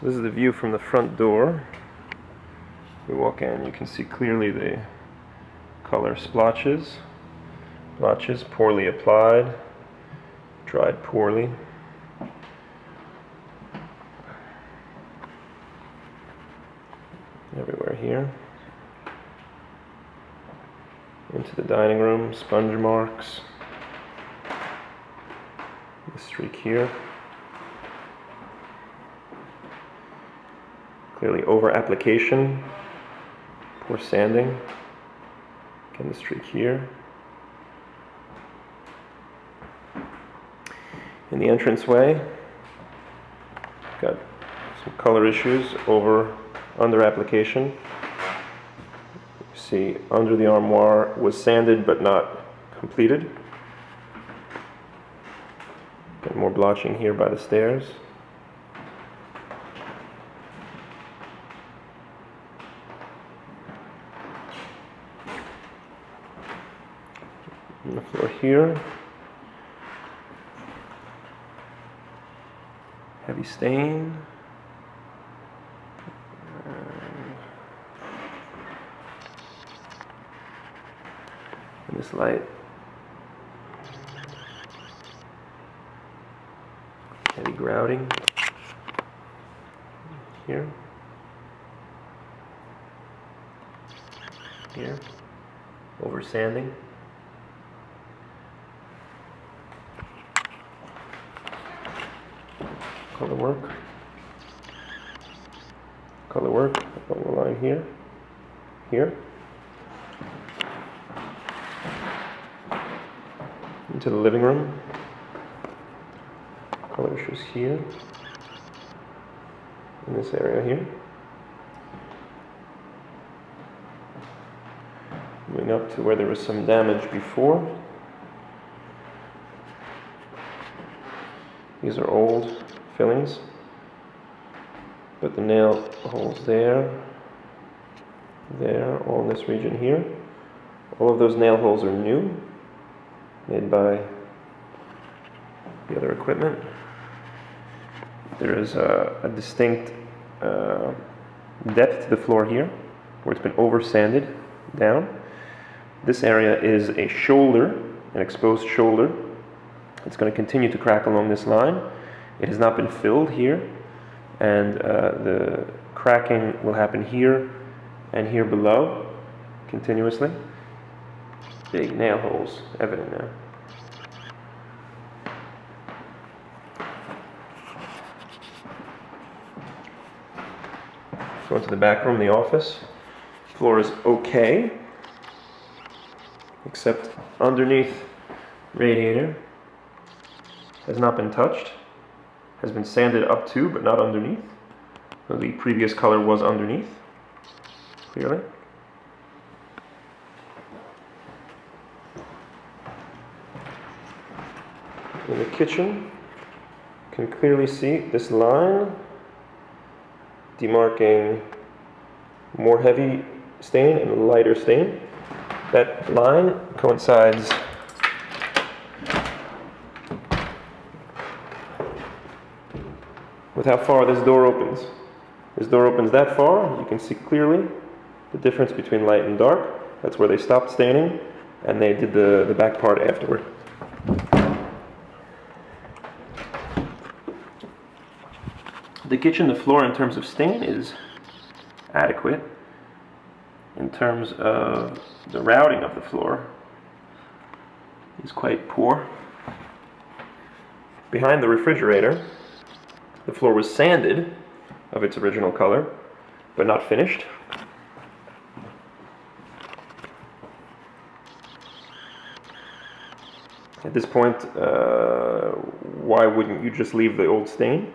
So this is the view from the front door. We walk in, you can see clearly the color splotches. Blotches poorly applied, dried poorly. Everywhere here. Into the dining room, sponge marks. The streak here. Clearly over application, poor sanding. Again, the streak here. In the entranceway, got some color issues under application. You see under the armoire was sanded but not completed. Got more blotching here by the stairs. On the floor here, heavy stain. And this light. Heavy grouting here. Here. Over sanding. Color work along the line here, into the living room, color issues here, in this area here, moving up to where there was some damage before. These are old fillings, but the nail holes there, all in this region here. All of those nail holes are new, made by the other equipment. There is a distinct depth to the floor here, where it's been over sanded down. This area is a shoulder, an exposed shoulder. It's going to continue to crack along this line. It has not been filled here, and the cracking will happen here and here below continuously. Big nail holes evident now. Go into the back room, the office. Floor is okay, except underneath radiator has not been touched. Has been sanded up to, but not underneath. So the previous color was underneath, clearly. In the kitchen, you can clearly see this line demarking more heavy stain and lighter stain. That line coincides with how far this door opens. This door opens that far, you can see clearly the difference between light and dark. That's where they stopped staining, and they did the back part afterward. The kitchen, the floor in terms of stain is adequate. In terms of the routing of the floor is quite poor. Behind the refrigerator, the floor was sanded of its original color, but not finished. At this point, why wouldn't you just leave the old stain?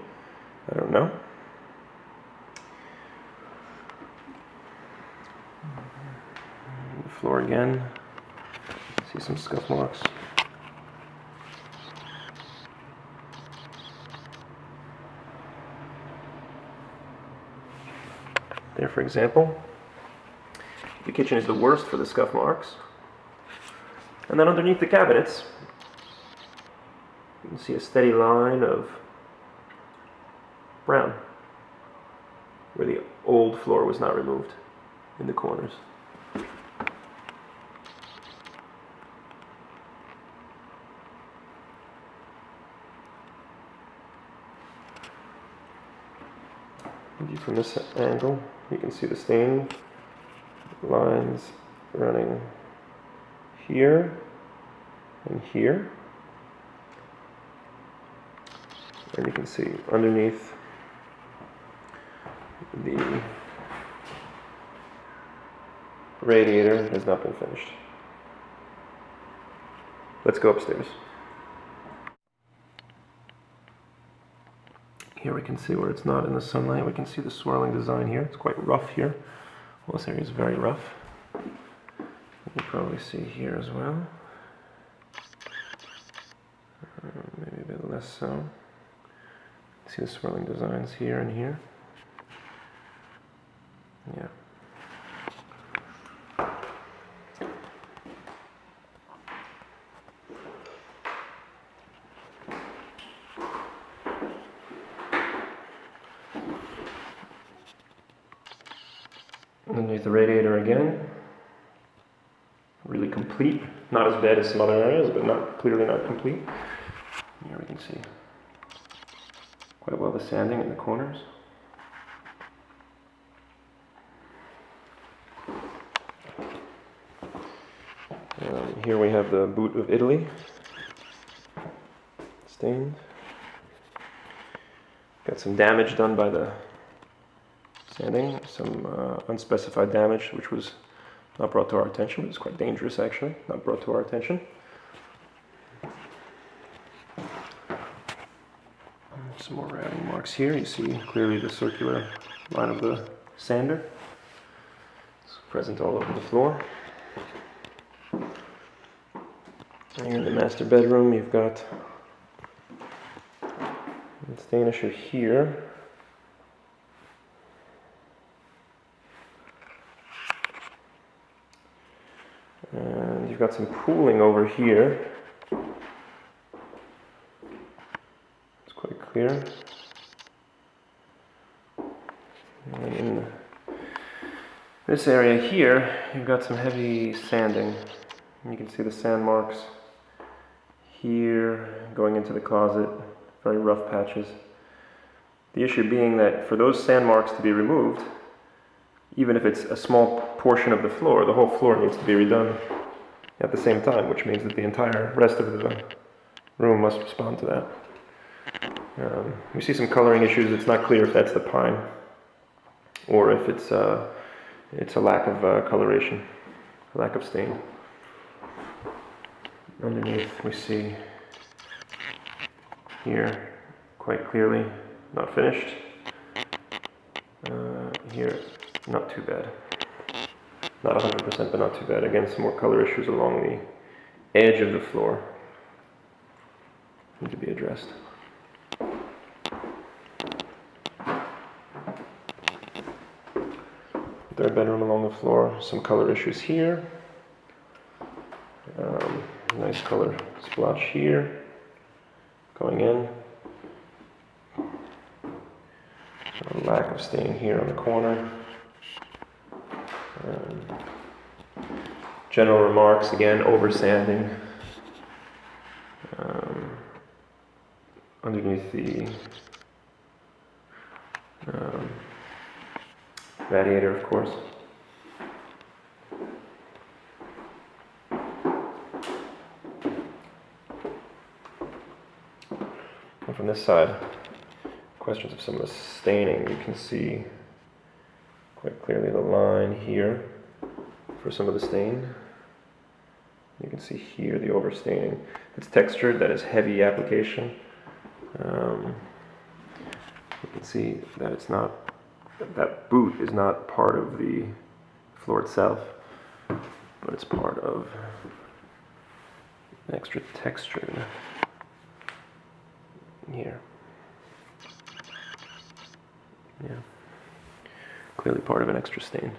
I don't know. The floor again. See some scuff marks. There, for example. The kitchen is the worst for the scuff marks. And then underneath the cabinets, you can see a steady line of brown. where the old floor was not removed in the corners. From this angle, you can see the stain lines running here and here. And you can see underneath the radiator has not been finished. Let's go upstairs. Here we can see where it's not in the sunlight. We can see the swirling design here. It's quite rough here. Well, this area is very rough. You can probably see here as well. Maybe a bit less so. See the swirling designs here and here. Yeah. Underneath the radiator again, really complete. Not as bad as some other areas, but clearly not complete. Here we can see quite well the sanding in the corners. Here we have the boot of Italy, stained. Got some damage done by the sanding, some unspecified damage which was not brought to our attention. It was quite dangerous actually, not brought to our attention. Some more routing marks here. You see clearly the circular line of the sander. It's present all over the floor. And here in the master bedroom you've got a stain issue here. And you've got some pooling over here. It's quite clear. And in this area here, you've got some heavy sanding. And you can see the sand marks here going into the closet, very rough patches. The issue being that for those sand marks to be removed, even if it's a small portion of the floor, the whole floor needs to be redone at the same time, which means that the entire rest of the room must respond to that. We see some coloring issues. It's not clear if that's the pine or if it's a lack of coloration, a lack of stain. Underneath we see here quite clearly not finished. Here not too bad. Not 100%, but not too bad. Again, some more color issues along the edge of the floor need to be addressed. Third bedroom along the floor, some color issues here. Nice color splotch here, going in. A lack of stain here on the corner. General remarks, again, over sanding. Underneath the radiator, of course. And from this side, questions of some of the staining. You can see quite clearly the line here for some of the stain. You can see here the overstaining. It's textured, that is heavy application. You can see that it's not, that boot is not part of the floor itself, but it's part of an extra texture here. Yeah, clearly part of an extra stain.